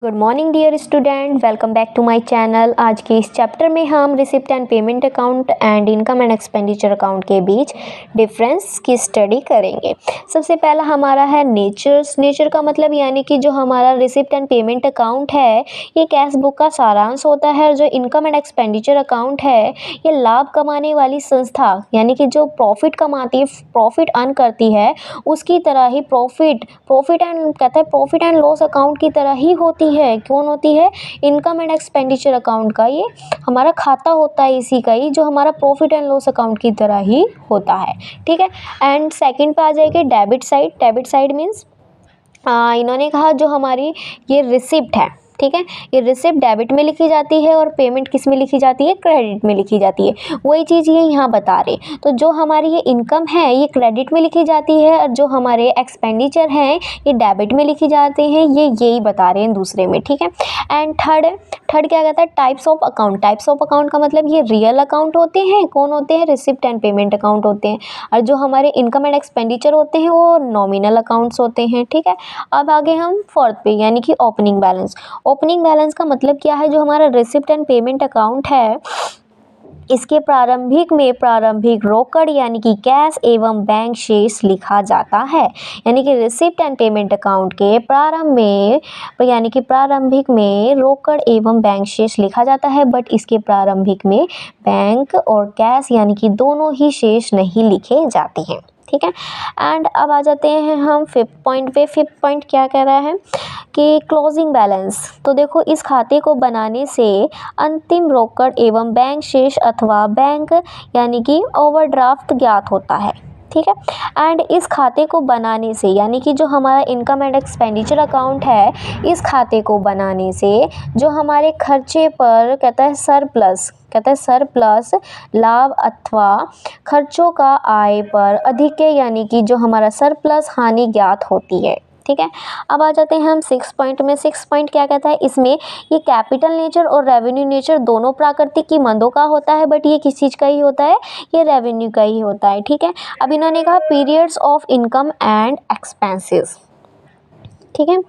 Good morning dear student, welcome back to my channel. आज के इस चैप्टर में हम receipt and payment account and income and expenditure account के बीच डिफरेंस की स्टडी करेंगे। सबसे पहला हमारा है नेचर का मतलब यानी कि जो हमारा रिसिप्ट एंड पेमेंट अकाउंट है ये कैश बुक का सारांश होता है। और जो इनकम एंड एक्सपेंडिचर अकाउंट है ये लाभ कमाने वाली संस्था यानी कि जो प्रॉफिट कमाती है, प्रॉफिट अर्न करती है, उसकी तरह ही प्रॉफिट एंड लॉस अकाउंट की तरह ही होती है। कौन होती है? इनकम एंड एक्सपेंडिचर अकाउंट का ये हमारा खाता होता है, इसी का ही जो हमारा प्रॉफिट एंड लॉस अकाउंट की तरह ही होता है। ठीक है। एंड सेकंड पे आ जाएगी डेबिट साइड मीन्स इन्होंने कहा जो हमारी ये रिसिप्ट है, ठीक है, ये रिसिप्ट डेबिट में लिखी जाती है और पेमेंट किस में लिखी जाती है? क्रेडिट में लिखी जाती है। वही चीज़ ये यहाँ बता रहे। तो जो हमारी ये इनकम है ये क्रेडिट में लिखी जाती है और जो हमारे एक्सपेंडिचर हैं ये डेबिट में लिखी जाते हैं। ये यही बता रहे हैं दूसरे में। ठीक है। एंड थर्ड क्या कहता है? टाइप्स ऑफ अकाउंट का मतलब ये रियल अकाउंट होते हैं। कौन होते हैं? रिसिप्ट एंड पेमेंट अकाउंट होते हैं। और जो हमारे इनकम एंड एक्सपेंडिचर होते हैं वो नॉमिनल अकाउंट्स होते हैं। ठीक है। अब आगे हम फोर्थ पे यानी कि ओपनिंग बैलेंस का मतलब क्या है? जो हमारा रिसिप्ट एंड पेमेंट अकाउंट है इसके प्रारंभिक रोकड़ यानी कि कैश एवं बैंक शेष लिखा जाता है। यानी कि रिसिप्ट एंड पेमेंट अकाउंट के प्रारंभिक में रोकड़ एवं बैंक शेष लिखा जाता है, बट इसके प्रारंभिक में बैंक और कैश यानी कि दोनों ही शेष नहीं लिखे जाते हैं। ठीक है। एंड अब आ जाते हैं हम फिफ्थ पॉइंट पे। फिफ्थ पॉइंट क्या कह रहा है कि क्लोजिंग बैलेंस। तो देखो इस खाते को बनाने से अंतिम रोकड़ एवं बैंक शेष अथवा बैंक यानी कि ओवरड्राफ्ट ज्ञात होता है। ठीक है। एंड इस खाते को बनाने से यानी कि जो हमारा इनकम एंड एक्सपेंडिचर अकाउंट है इस खाते को बनाने से जो हमारे खर्चे पर कहता है सरप्लस लाभ अथवा खर्चों का आय पर अधिक है यानी कि जो हमारा सरप्लस हानि ज्ञात होती है। ठीक है। अब आ जाते हैं हम सिक्स पॉइंट में। सिक्स पॉइंट क्या कहता है? इसमें ये कैपिटल नेचर और रेवेन्यू नेचर दोनों प्राकृतिक की मंदों का होता है, बट ये किस चीज़ का ही होता है? ये रेवेन्यू का ही होता है। ठीक है। अब इन्होंने कहा periods of income and expenses. ठीक है।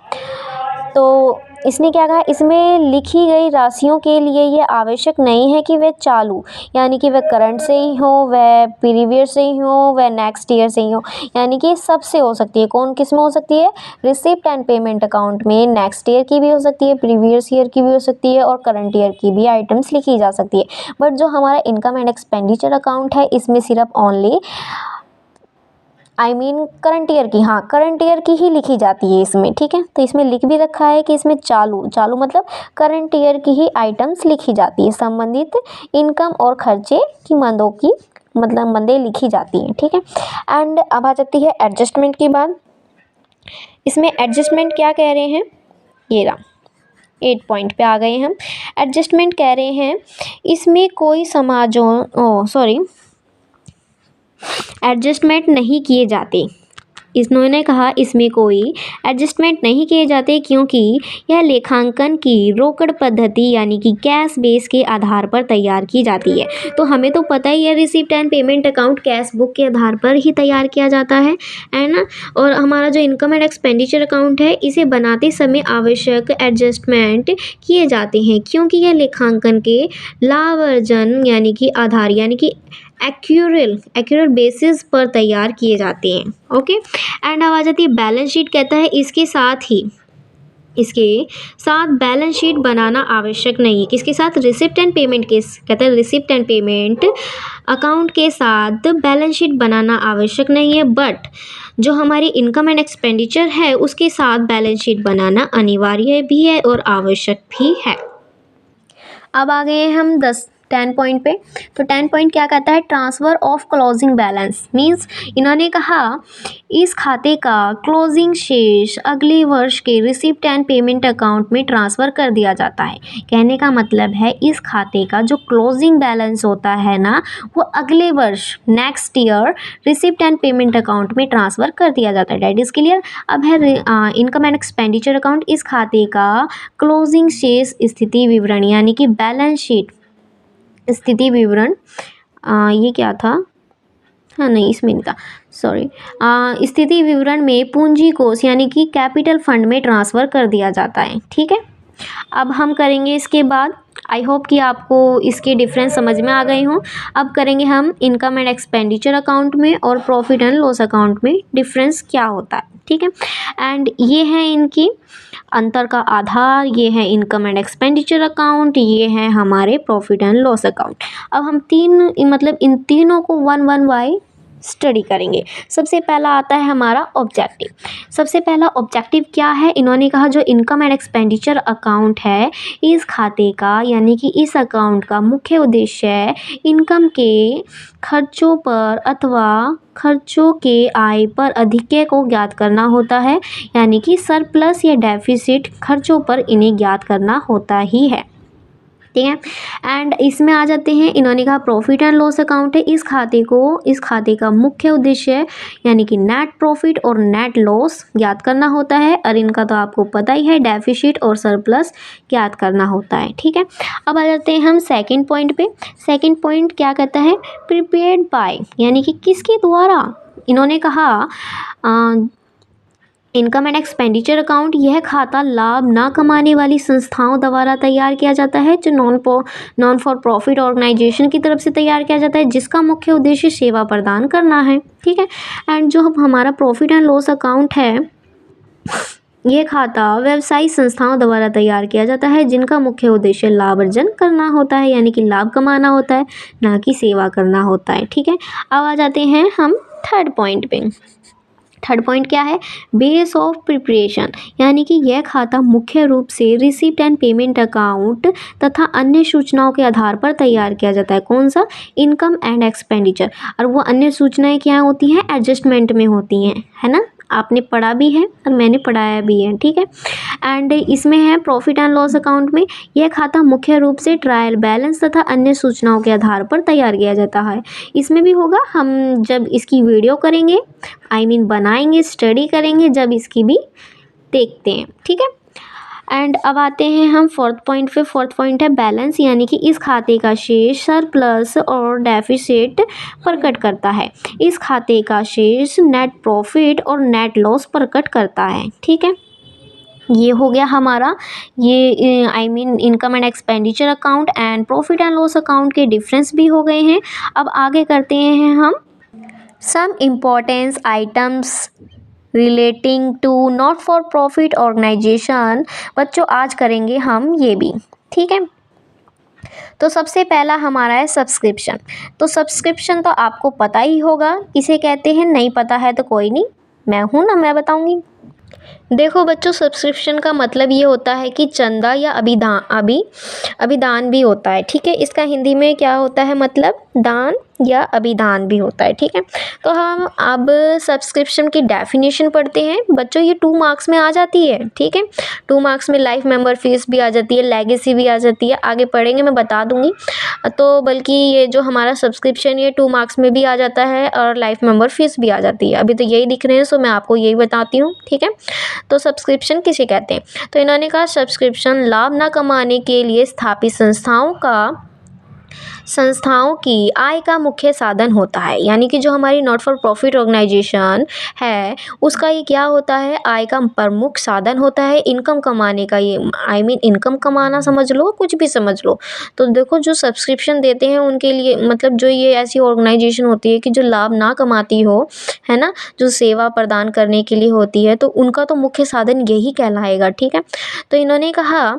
तो इसने क्या कहा? इसमें लिखी गई राशियों के लिए ये आवश्यक नहीं है कि वे चालू यानी कि वह करंट से ही हो, वह प्रीवियस से ही हो, वह नेक्स्ट ईयर से ही हो, यानी कि सबसे हो सकती है। कौन किस में हो सकती है? रिसिप्ट एंड पेमेंट अकाउंट में नेक्स्ट ईयर की भी हो सकती है, प्रीवियस ईयर की भी हो सकती है और करंट ईयर की भी आइटम्स लिखी जा सकती है। बट जो हमारा इनकम एंड एक्सपेंडिचर अकाउंट है इसमें सिर्फ ओनली करंट ईयर की ही लिखी जाती है इसमें। ठीक है। तो इसमें लिख भी रखा है कि इसमें चालू मतलब करंट ईयर की ही आइटम्स लिखी जाती है। संबंधित इनकम और खर्चे की मंदें लिखी जाती हैं। ठीक है। एंड अब आ जाती है एडजस्टमेंट की बात। इसमें एडजस्टमेंट क्या कह रहे हैं? ये रहा 8 पॉइंट पे आ गए हम। एडजस्टमेंट कह रहे हैं इसमें कोई एडजस्टमेंट नहीं किए जाते। इन्होंने कहा इसमें कोई एडजस्टमेंट नहीं किए जाते क्योंकि यह लेखांकन की रोकड़ पद्धति यानी कि कैश बेस के आधार पर तैयार की जाती है। तो हमें तो पता ही है receipt and payment account cash book के आधार पर ही तैयार किया जाता है ना। और हमारा जो इनकम एंड एक्सपेंडिचर अकाउंट है इसे बनाते समय आवश्यक एडजस्टमेंट किए जाते हैं क्योंकि यह लेखांकन के लाभ अर्जन यानी कि आधार यानी कि एक्यूरेट बेसिस पर तैयार किए जाते हैं। ओके। एंड अब आ जाती है बैलेंस शीट। कहता है इसके साथ बैलेंस शीट बनाना आवश्यक नहीं है। किसके साथ? रिसिप्ट एंड पेमेंट कहता है रिसिप्ट एंड पेमेंट अकाउंट के साथ बैलेंस शीट बनाना आवश्यक नहीं है, बट जो हमारी इनकम एंड एक्सपेंडिचर है उसके साथ बैलेंस शीट बनाना अनिवार्य भी है और आवश्यक भी है। अब आ गए हम 10 पॉइंट पे। तो 10 पॉइंट क्या कहता है? Transfer of closing balance means इन्होंने कहा इस खाते का क्लोजिंग शेष अगले वर्ष के रिसिप्ट एंड पेमेंट अकाउंट में ट्रांसफ़र कर दिया जाता है। कहने का मतलब है इस खाते का जो क्लोजिंग बैलेंस होता है ना वो अगले वर्ष next year receipt and payment account में ट्रांसफ़र कर दिया जाता है। That is clear. अब है इनकम एंड एक्सपेंडिचर अकाउंट। इस खाते का क्लोजिंग शेष स्थिति विवरण यानी कि बैलेंस शीट स्थिति विवरण ये क्या था? हाँ नहीं इसमें नहीं था, सॉरी। स्थिति विवरण में पूंजी कोष यानी कि कैपिटल फंड में ट्रांसफ़र कर दिया जाता है। ठीक है। अब हम करेंगे इसके बाद, आई होप कि आपको इसके डिफरेंस समझ में आ गए हों। अब करेंगे हम इनकम एंड एक्सपेंडिचर अकाउंट में और प्रॉफिट एंड लॉस अकाउंट में डिफरेंस क्या होता है, ठीक है। एंड ये है इनकी अंतर का आधार, ये है इनकम एंड एक्सपेंडिचर अकाउंट, ये है हमारे प्रॉफिट एंड लॉस अकाउंट। अब हम इन तीनों को वन वन बाय स्टडी करेंगे। सबसे पहला आता है हमारा ऑब्जेक्टिव। सबसे पहला ऑब्जेक्टिव क्या है, इन्होंने कहा जो इनकम एंड एक्सपेंडिचर अकाउंट है, इस खाते का यानी कि इस अकाउंट का मुख्य उद्देश्य है इनकम के खर्चों पर अथवा खर्चों के आय पर अधिक्य को ज्ञात करना होता है, यानी कि सरप्लस या डेफिसिट खर्चों पर इन्हें ज्ञात करना होता ही है, ठीक है। एंड इसमें आ जाते हैं, इन्होंने कहा प्रॉफिट एंड लॉस अकाउंट है, इस खाते का मुख्य उद्देश्य है यानी कि नेट प्रॉफिट और नेट लॉस ज्ञात करना होता है, और इनका तो आपको पता ही है डेफिसिट और सरप्लस ज्ञात करना होता है, ठीक है। अब आ जाते हैं हम सेकंड पॉइंट पे। सेकंड पॉइंट क्या कहता है, प्रिपेयर्ड बाय यानी कि किसके द्वारा, इन्होंने कहा इनकम एंड एक्सपेंडिचर अकाउंट, यह खाता लाभ ना कमाने वाली संस्थाओं द्वारा तैयार किया जाता है, जो नॉन फॉर प्रॉफिट ऑर्गेनाइजेशन की तरफ से तैयार किया जाता है, जिसका मुख्य उद्देश्य सेवा प्रदान करना है, ठीक है। एंड जो हमारा प्रॉफिट एंड लॉस अकाउंट है, यह खाता व्यवसायिक संस्थाओं द्वारा तैयार किया जाता है, जिनका मुख्य उद्देश्य लाभ अर्जन करना होता है, यानी कि लाभ कमाना होता है, ना कि सेवा करना होता है, ठीक है। अब आ जाते हैं हम थर्ड पॉइंट पे। थर्ड पॉइंट क्या है, बेस ऑफ प्रिपरेशन, यानी कि यह खाता मुख्य रूप से रिसिप्ट एंड पेमेंट अकाउंट तथा अन्य सूचनाओं के आधार पर तैयार किया जाता है। कौन सा, इनकम एंड एक्सपेंडिचर। और वो अन्य सूचनाएं क्या होती हैं, एडजस्टमेंट में होती हैं, है ना, आपने पढ़ा भी है और मैंने पढ़ाया भी है, ठीक है। एंड इसमें है प्रॉफिट एंड लॉस अकाउंट में, यह खाता मुख्य रूप से ट्रायल बैलेंस तथा अन्य सूचनाओं के आधार पर तैयार किया जाता है। इसमें भी होगा, हम जब इसकी वीडियो करेंगे, बनाएंगे, स्टडी करेंगे, जब इसकी भी देखते हैं, ठीक है। एंड अब आते हैं हम फोर्थ पॉइंट पे। फोर्थ पॉइंट है बैलेंस, यानी कि इस खाते का शेष सरप्लस और डेफिसिट प्रकट करता है। इस खाते का शेष नेट प्रॉफिट और नेट लॉस प्रकट करता है, ठीक है। ये हो गया हमारा income and expenditure account and profit and loss account के डिफरेंस भी हो गए हैं। अब आगे करते हैं हम some importance items relating to not for profit organisation. बच्चों आज करेंगे हम ये भी, ठीक है। तो सबसे पहला हमारा है सब्सक्रिप्शन। तो सब्सक्रिप्शन तो आपको पता ही होगा इसे कहते हैं, नहीं पता है तो कोई नहीं, मैं हूँ ना, मैं बताऊँगी। देखो बच्चों, सब्सक्रिप्शन का मतलब ये होता है कि चंदा या अभिदान भी होता है, ठीक है। इसका हिंदी में क्या होता है, मतलब दान या अभिदान भी होता है, ठीक है। तो हम अब सब्सक्रिप्शन की डेफिनेशन पढ़ते हैं। बच्चों ये 2 मार्क्स में आ जाती है, ठीक है। 2 मार्क्स में लाइफ मेंबर फीस भी आ जाती है, लेगेसी भी आ जाती है, आगे पढ़ेंगे मैं बता दूंगी। तो बल्कि ये जो हमारा सब्सक्रिप्शन ये 2 मार्क्स में भी आ जाता है और लाइफ मेंबर फीस भी आ जाती है। अभी तो यही दिख रहे हैं, सो मैं आपको यही बताती हूँ, ठीक है। तो सब्सक्रिप्शन किसे कहते हैं, तो इन्होंने कहा सब्सक्रिप्शन लाभ न कमाने के लिए स्थापित संस्थाओं की आय का मुख्य साधन होता है, यानी कि जो हमारी नॉट फॉर प्रॉफिट ऑर्गेनाइजेशन है उसका ये क्या होता है, आय का प्रमुख साधन होता है, इनकम कमाने का। ये इनकम कमाना समझ लो, कुछ भी समझ लो। तो देखो जो सब्सक्रिप्शन देते हैं उनके लिए, मतलब जो ये ऐसी ऑर्गेनाइजेशन होती है कि जो लाभ ना कमाती हो, है ना, जो सेवा प्रदान करने के लिए होती है, तो उनका तो मुख्य साधन यही कहलाएगा, ठीक है। तो इन्होंने कहा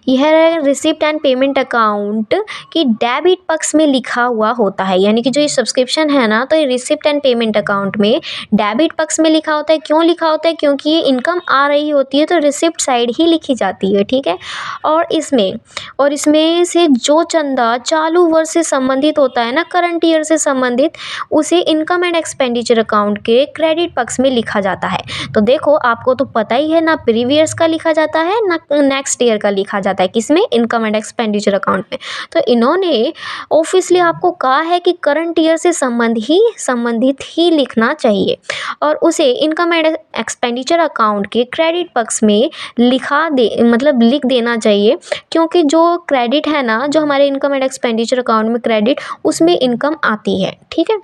यह रिसिप्ट एंड पेमेंट अकाउंट की डेबिट पक्ष में लिखा हुआ होता है, यानी कि जो ये सब्सक्रिप्शन है ना, तो ये रिसिप्ट एंड पेमेंट अकाउंट में डेबिट पक्ष में लिखा होता है। क्यों लिखा होता है, क्योंकि ये इनकम आ रही होती है तो रिसिप्ट साइड ही लिखी जाती है, ठीक है। और इसमें से जो चंदा चालू वर्ष से संबंधित होता है ना, करंट ईयर से संबंधित, उसे इनकम एंड एक्सपेंडिचर अकाउंट के क्रेडिट पक्ष में लिखा जाता है। तो देखो आपको तो पता ही है ना, प्रीवियस का लिखा जाता है ना नेक्स्ट ईयर का लिखा जाता है, किसमें, इनकम एंड एक्सपेंडिचर अकाउंट में। तो इन्होंने ऑब्वियसली आपको कहा है कि करंट ईयर से संबंधित ही लिखना चाहिए और उसे इनकम एंड एक्सपेंडिचर अकाउंट के क्रेडिट पक्ष में लिख देना चाहिए, क्योंकि जो क्रेडिट है ना, जो हमारे इनकम एंड एक्सपेंडिचर अकाउंट में क्रेडिट, उसमें इनकम आती है, ठीक है।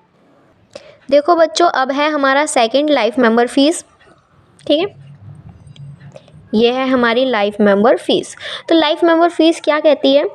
देखो बच्चों, अब है हमारा सेकंड लाइफ मेंबर फीस, ठीक है। ये है हमारी लाइफ मेंबर फीस। तो लाइफ मेंबर फीस क्या कहती है?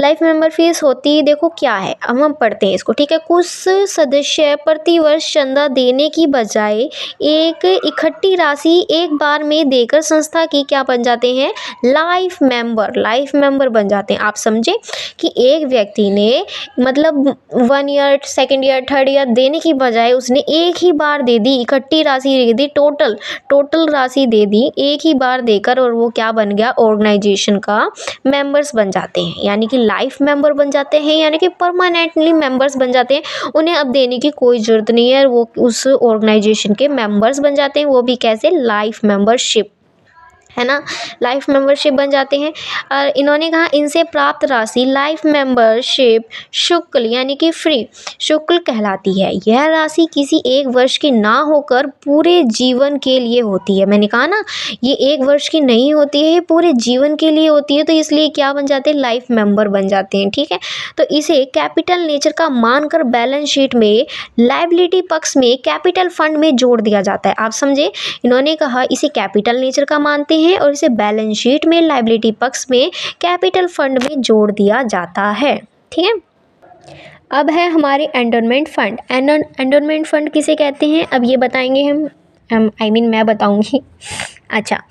लाइफ मेंबर फीस होती है, देखो क्या है, अब हम पढ़ते हैं इसको, ठीक है। कुछ सदस्य प्रतिवर्ष चंदा देने की बजाय एक इकट्ठी राशि एक बार में देकर संस्था की क्या बन जाते हैं? लाइफ मेंबर बन जाते हैं। आप समझे कि एक व्यक्ति ने मतलब 1 year, 2nd year, 3rd year देने की बजाय उसने एक ही बार दे दी, इकट्ठी राशि दे दी, टोटल राशि दे दी एक ही बार देकर, और वो क्या बन गया? ऑर्गेनाइजेशन का मेंबर्स बन जाते हैं, यानी कि लाइफ मेंबर बन जाते हैं, यानी कि परमानेंटली मेंबर्स बन जाते हैं। उन्हें अब देने की कोई ज़रूरत नहीं है, वो उस ऑर्गेनाइजेशन के मेंबर्स बन जाते हैं। वो भी कैसे? लाइफ मेंबरशिप, है ना, लाइफ मेंबरशिप बन जाते हैं। और इन्होंने कहा इनसे प्राप्त राशि लाइफ मेंबरशिप शुल्क यानी कि फ्री शुल्क कहलाती है। यह राशि किसी एक वर्ष की ना होकर पूरे जीवन के लिए होती है। मैंने कहा ना, ये एक वर्ष की नहीं होती है, ये पूरे जीवन के लिए होती है। तो इसलिए क्या बन जाते हैं? लाइफ मेंबर बन जाते हैं, ठीक है। तो इसे कैपिटल नेचर का मानकर बैलेंस शीट में लायबिलिटी पक्ष में कैपिटल फंड में जोड़ दिया जाता है। आप समझे, इन्होंने कहा इसे कैपिटल नेचर का मानते हैं और इसे बैलेंस शीट में लायबिलिटी पक्ष में कैपिटल फंड में जोड़ दिया जाता है, ठीक है। अब है हमारे एंडोनमेंट फंड। एंडोनमेंट फंड किसे कहते हैं? अब ये बताएंगे हम मैं बताऊंगी। अच्छा,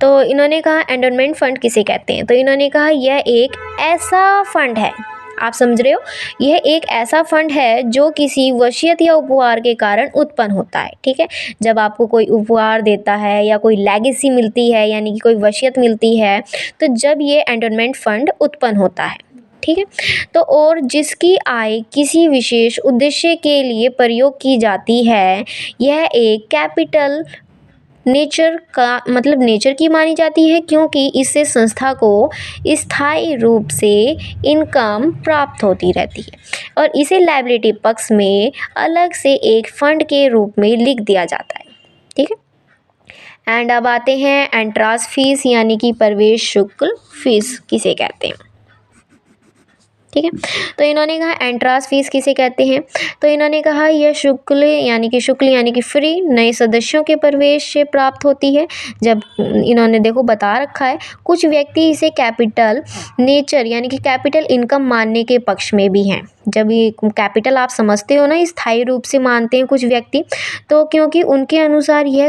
तो इन्होंने कहा एंडोनमेंट फंड किसे कहते हैं? तो इन्होंने कहा यह एक ऐसा फंड है, आप समझ रहे हो, यह एक ऐसा फंड है जो किसी वसीयत या उपहार के कारण उत्पन्न होता है, ठीक है। जब आपको कोई उपहार देता है या कोई लेगेसी मिलती है, यानी कि कोई वसीयत मिलती है, तो जब ये एंडोनमेंट फंड उत्पन्न होता है, ठीक है। तो और जिसकी आय किसी विशेष उद्देश्य के लिए प्रयोग की जाती है, यह एक कैपिटल नेचर की मानी जाती है, क्योंकि इससे संस्था को स्थायी रूप से इनकम प्राप्त होती रहती है, और इसे लायबिलिटी पक्ष में अलग से एक फंड के रूप में लिख दिया जाता है, ठीक है। एंड अब आते हैं एंट्रांस फीस यानी कि प्रवेश शुल्क फीस किसे कहते हैं, ठीक है। तो इन्होंने कहा एंट्रांस फीस किसे कहते हैं? तो इन्होंने कहा यह शुल्क यानी कि फ्री नए सदस्यों के प्रवेश से प्राप्त होती है। जब इन्होंने देखो बता रखा है, कुछ व्यक्ति इसे कैपिटल नेचर यानी कि कैपिटल इनकम मानने के पक्ष में भी हैं। जब ये कैपिटल आप समझते हो ना, स्थायी रूप से मानते हैं कुछ व्यक्ति, तो क्योंकि उनके अनुसार यह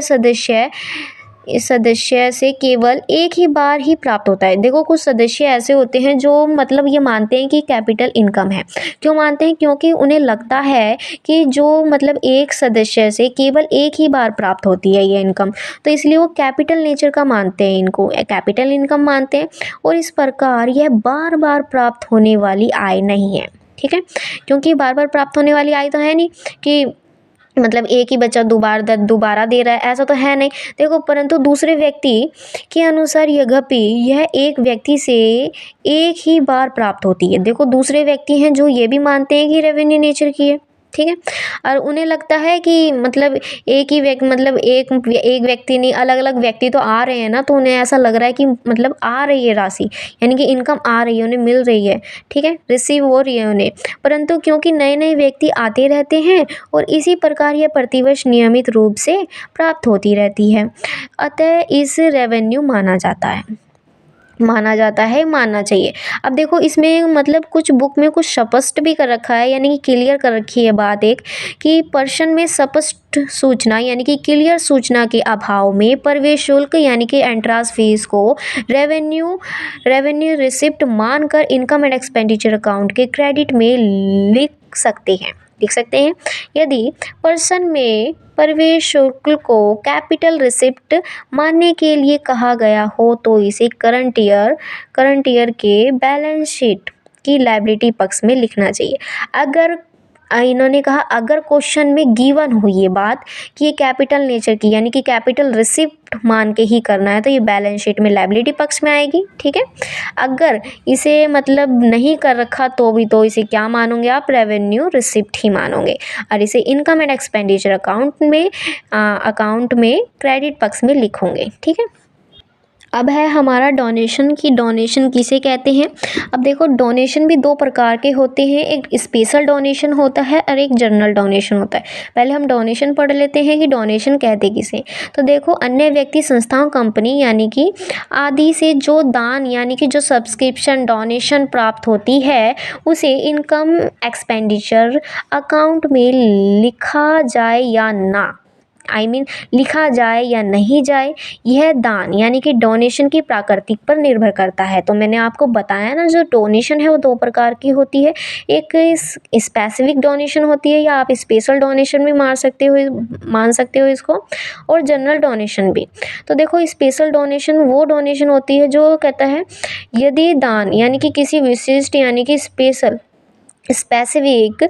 इस सदस्य से केवल एक ही बार ही प्राप्त होता है। देखो कुछ सदस्य ऐसे होते हैं जो मतलब ये मानते हैं कि कैपिटल इनकम है। क्यों मानते हैं? क्योंकि उन्हें लगता है कि जो मतलब एक सदस्य से केवल एक ही बार प्राप्त होती है ये इनकम, तो इसलिए वो कैपिटल नेचर का मानते हैं, इनको कैपिटल इनकम मानते हैं। और इस प्रकार यह बार बार प्राप्त होने वाली आय नहीं है, ठीक है। क्योंकि बार बार प्राप्त होने वाली आय तो है नहीं कि मतलब एक ही बच्चा दोबारा दे रहा है, ऐसा तो है नहीं। देखो परंतु दूसरे व्यक्ति के अनुसार यह एक व्यक्ति से एक ही बार प्राप्त होती है। देखो दूसरे व्यक्ति हैं जो ये भी मानते हैं कि रेवेन्यू नेचर की है, ठीक है। और उन्हें लगता है कि मतलब एक ही व्यक्ति एक व्यक्ति नहीं, अलग अलग व्यक्ति तो आ रहे हैं ना, तो उन्हें ऐसा लग रहा है कि मतलब आ रही है राशि, यानी कि इनकम आ रही है, उन्हें मिल रही है, ठीक है, रिसीव हो रही है उन्हें। परंतु क्योंकि नए नए व्यक्ति आते रहते हैं और इसी प्रकार यह प्रतिवर्ष नियमित रूप से प्राप्त होती रहती है, अतः इस रेवेन्यू माना जाता है, मानना चाहिए। अब देखो इसमें मतलब कुछ बुक में कुछ स्पष्ट भी कर रखा है, यानी कि क्लियर कर रखी है बात एक, कि पर्सन में स्पष्ट सूचना यानी कि क्लियर सूचना के अभाव में प्रवेश शुल्क यानी कि एंट्रांस फीस को रेवेन्यू रिसिप्ट मानकर इनकम एंड एक्सपेंडिचर अकाउंट के क्रेडिट में लिख सकते हैं। यदि पर्सन में प्रवेश शुल्क को कैपिटल रिसिप्ट मानने के लिए कहा गया हो, तो इसे करंट ईयर के बैलेंस शीट की लायबिलिटी पक्ष में लिखना चाहिए। अगर इन्होंने कहा अगर क्वेश्चन में गिवन हो ये बात कि ये कैपिटल नेचर की यानी कि कैपिटल रिसिप्ट मान के ही करना है, तो ये बैलेंस शीट में लायबिलिटी पक्ष में आएगी, ठीक है। अगर इसे मतलब नहीं कर रखा तो इसे क्या मानोगे आप? रेवेन्यू रिसिप्ट ही मानोगे, और इसे इनकम एंड एक्सपेंडिचर अकाउंट में क्रेडिट पक्ष में लिखोगे, ठीक है। अब है हमारा डोनेशन की डोनेशन किसे कहते हैं। अब देखो डोनेशन भी दो प्रकार के होते हैं, एक स्पेशल डोनेशन होता है और एक जनरल डोनेशन होता है। पहले हम डोनेशन पढ़ लेते हैं कि डोनेशन कहते किसे। तो देखो अन्य व्यक्ति संस्थाओं कंपनी यानी कि आदि से जो दान यानी कि जो सब्सक्रिप्शन डोनेशन प्राप्त होती है उसे इनकम एक्सपेंडिचर अकाउंट में लिखा जाए या ना, लिखा जाए या नहीं जाए, यह दान यानी कि डोनेशन की प्रकृति पर निर्भर करता है। तो मैंने आपको बताया ना जो डोनेशन है वो दो प्रकार की होती है, एक स्पेसिफिक डोनेशन होती है या आप स्पेशल डोनेशन भी मान सकते हो इसको, और जनरल डोनेशन भी। तो देखो स्पेशल डोनेशन वो डोनेशन होती है जो कहता है यदि दान यानी कि किसी विशिष्ट यानी कि स्पेसिफिक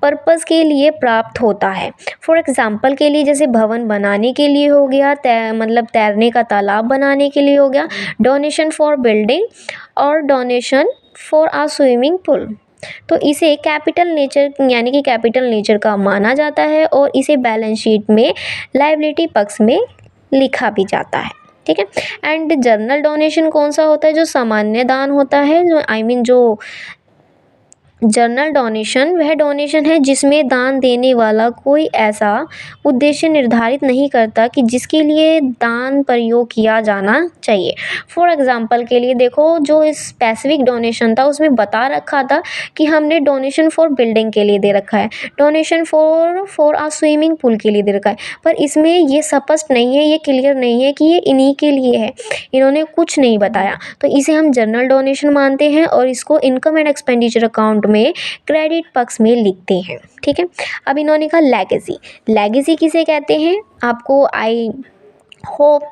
पर्पस के लिए प्राप्त होता है। फॉर एग्जांपल के लिए जैसे भवन बनाने के लिए हो गया, तैरने का तालाब बनाने के लिए हो गया, डोनेशन फॉर बिल्डिंग और donation for a swimming pool. तो इसे कैपिटल नेचर यानी कि कैपिटल नेचर का माना जाता है और इसे बैलेंस शीट में लायबिलिटी पक्ष में लिखा भी जाता है। ठीक है। एंड जनरल डोनेशन कौन सा होता है, जो सामान्य दान होता है, जो जनरल डोनेशन वह डोनेशन है जिसमें दान देने वाला कोई ऐसा उद्देश्य निर्धारित नहीं करता कि जिसके लिए दान प्रयोग किया जाना चाहिए। फॉर एग्जांपल के लिए देखो जो स्पेसिफिक डोनेशन था उसमें बता रखा था कि हमने डोनेशन फॉर बिल्डिंग के लिए दे रखा है, donation for a swimming pool के लिए दे रखा है, पर इसमें ये स्पष्ट नहीं है, ये क्लियर नहीं है कि ये इन्हीं के लिए है, इन्होंने कुछ नहीं बताया। तो इसे हम जनरल डोनेशन मानते हैं और इसको इनकम एंड एक्सपेंडिचर अकाउंट में क्रेडिट पक्ष में लिखते हैं। ठीक है। अब इन्होंने कहा लेगेसी किसे कहते हैं। आपको आई होप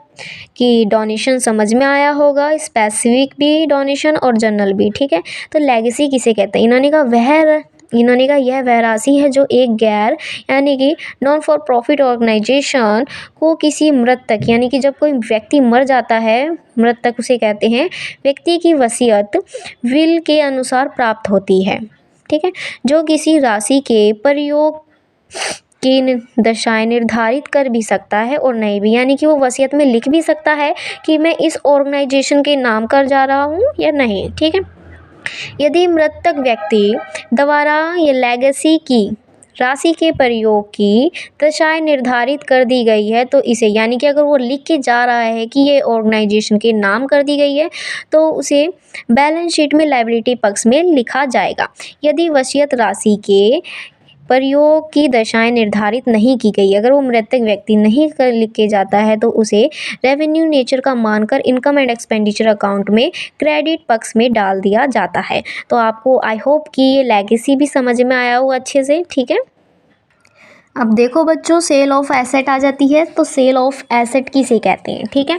कि डोनेशन समझ में आया होगा, स्पेसिफिक भी डोनेशन और जनरल भी। ठीक है। तो लेगेसी किसे कहते हैं। इन्होंने कहा यह वह राशि है जो एक गैर यानी कि नॉन फॉर प्रॉफिट ऑर्गेनाइजेशन को किसी मृतक यानी कि जब कोई व्यक्ति मर जाता है, मृतक उसे कहते हैं, व्यक्ति की वसीयत विल के अनुसार प्राप्त होती है। ठीक है। जो किसी राशि के प्रयोग की दशाएं निर्धारित कर भी सकता है और नहीं भी, यानी कि वो वसीयत में लिख भी सकता है कि मैं इस ऑर्गेनाइजेशन के नाम कर जा रहा हूँ या नहीं। ठीक है। यदि मृतक व्यक्ति द्वारा ये लेगेसी की राशि के प्रयोग की दशाएं निर्धारित कर दी गई है तो इसे यानी कि अगर वो लिख के जा रहा है कि ये ऑर्गेनाइजेशन के नाम कर दी गई है तो उसे बैलेंस शीट में लायबिलिटी पक्ष में लिखा जाएगा। यदि वसीयत राशि के प्रयोग की दशाएं निर्धारित नहीं की गई, अगर वो मृतक व्यक्ति नहीं कर लिख के जाता है तो उसे रेवेन्यू नेचर का मानकर इनकम एंड एक्सपेंडिचर अकाउंट में क्रेडिट पक्ष में डाल दिया जाता है। तो आपको आई होप कि ये लेगेसी भी समझ में आया हो अच्छे से। ठीक है। अब देखो बच्चों सेल ऑफ एसेट आ जाती है। तो सेल ऑफ एसेट किसे कहते हैं। ठीक है।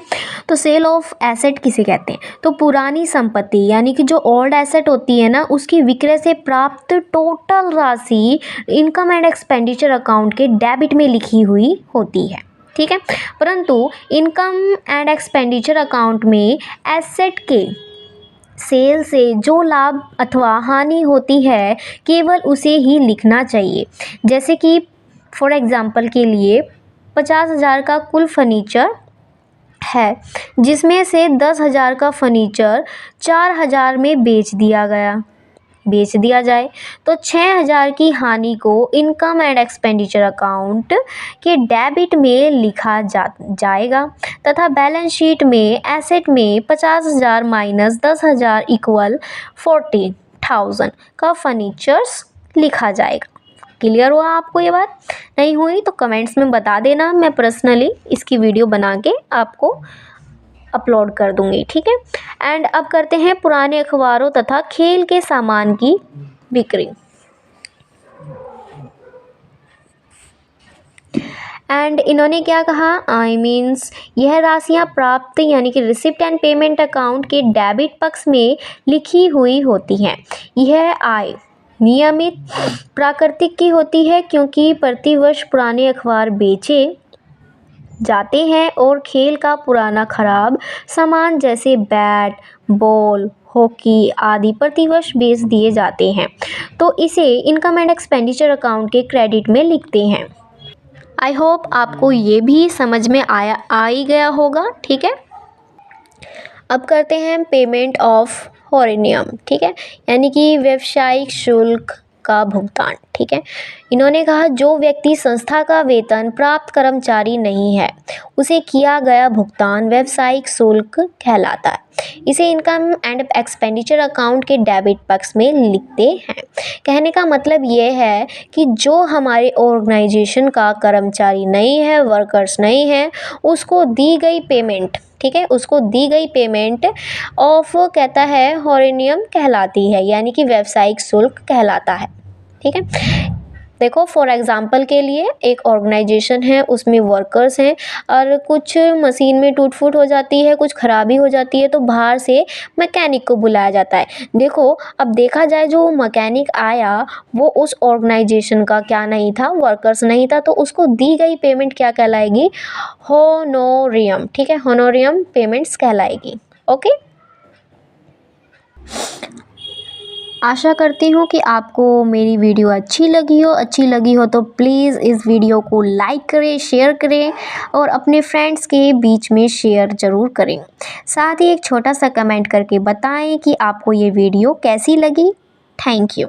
तो सेल ऑफ एसेट किसे कहते हैं, तो पुरानी संपत्ति यानी कि जो ओल्ड एसेट होती है ना उसकी विक्रय से प्राप्त टोटल राशि इनकम एंड एक्सपेंडिचर अकाउंट के डेबिट में लिखी हुई होती है। ठीक है। परंतु इनकम एंड एक्सपेंडिचर अकाउंट में एसेट के सेल से जो लाभ अथवा हानि होती है केवल उसे ही लिखना चाहिए। जैसे कि फॉर एग्जांपल के लिए 50,000 का कुल फर्नीचर है जिसमें से 10,000 का फर्नीचर 4,000 में बेच दिया जाए तो 6,000 की हानि को इनकम एंड एक्सपेंडिचर अकाउंट के डेबिट में लिखा जाएगा तथा बैलेंस शीट में एसेट में 50,000 माइनस 10,000 इक्वल 40,000 का फर्नीचर्स लिखा जाएगा। क्लियर हुआ आपको ये बात। नहीं हुई तो कमेंट्स में बता देना, मैं पर्सनली इसकी वीडियो बना के आपको अपलोड कर दूंगी। ठीक है। एंड अब करते हैं पुराने अखबारों तथा खेल के सामान की बिक्री। एंड इन्होंने क्या कहा, यह राशियां प्राप्त यानी कि रिसिप्ट एंड पेमेंट अकाउंट के डेबिट पक्ष में लिखी हुई होती हैं। यह आय नियमित प्राकृतिक की होती है क्योंकि प्रतिवर्ष पुराने अखबार बेचे जाते हैं और खेल का पुराना खराब सामान जैसे बैट, बॉल, हॉकी आदि प्रतिवर्ष बेच दिए जाते हैं। तो इसे इनकम एंड एक्सपेंडिचर अकाउंट के क्रेडिट में लिखते हैं। आई होप आपको ये भी समझ में आ ही गया होगा। ठीक है। अब करते हैं पेमेंट ऑफ होरेनियम, ठीक है, यानी कि व्यावसायिक शुल्क का भुगतान। ठीक है, इन्होंने कहा जो व्यक्ति संस्था का वेतन प्राप्त कर्मचारी नहीं है उसे किया गया भुगतान व्यावसायिक शुल्क कहलाता है। इसे इनकम एंड एक्सपेंडिचर अकाउंट के डेबिट पक्ष में लिखते हैं। कहने का मतलब ये है कि जो हमारे ऑर्गेनाइजेशन का कर्मचारी नहीं है, वर्कर्स नहीं है, उसको दी गई पेमेंट, ठीक है, उसको दी गई पेमेंट ऑफ कहता है होरेनियम कहलाती है, यानी कि व्यावसायिक शुल्क कहलाता है। ठीक है, देखो फॉर एग्जांपल के लिए एक ऑर्गेनाइजेशन है, उसमें वर्कर्स हैं और कुछ मशीन में टूट फूट हो जाती है, कुछ खराबी हो जाती है, तो बाहर से मैकेनिक को बुलाया जाता है। देखो अब देखा जाए जो मैकेनिक आया वो उस ऑर्गेनाइजेशन का क्या नहीं था, वर्कर्स नहीं था, तो उसको दी गई पेमेंट क्या कहलाएगी, होनोरियम। ठीक है, होनोरियम पेमेंट्स कहलाएगी। ओके, आशा करती हूँ कि आपको मेरी वीडियो अच्छी लगी हो तो प्लीज़ इस वीडियो को लाइक करें, शेयर करें और अपने फ्रेंड्स के बीच में शेयर ज़रूर करें। साथ ही एक छोटा सा कमेंट करके बताएं कि आपको ये वीडियो कैसी लगी। Thank you.